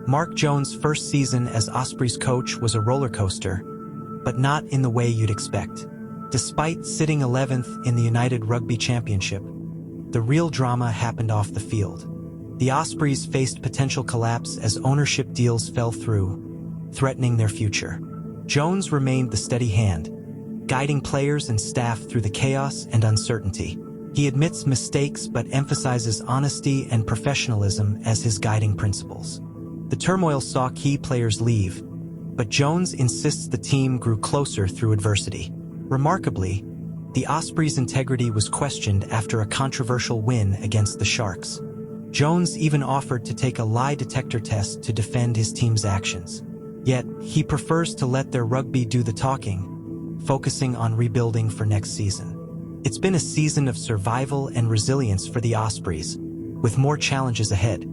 Mark Jones' first season as Ospreys coach was a roller coaster, but not in the way you'd expect. Despite sitting 11th in the United Rugby Championship, the real drama happened off the field. The Ospreys faced potential collapse as ownership deals fell through, threatening their future. Jones remained the steady hand, guiding players and staff through the chaos and uncertainty. He admits mistakes but emphasizes honesty and professionalism as his guiding principles. The turmoil saw key players leave, but Jones insists the team grew closer through adversity. Remarkably, the Ospreys' integrity was questioned after a controversial win against the Sharks. Jones even offered to take a lie detector test to defend his team's actions. Yet, he prefers to let their rugby do the talking, focusing on rebuilding for next season. It's been a season of survival and resilience for the Ospreys, with more challenges ahead.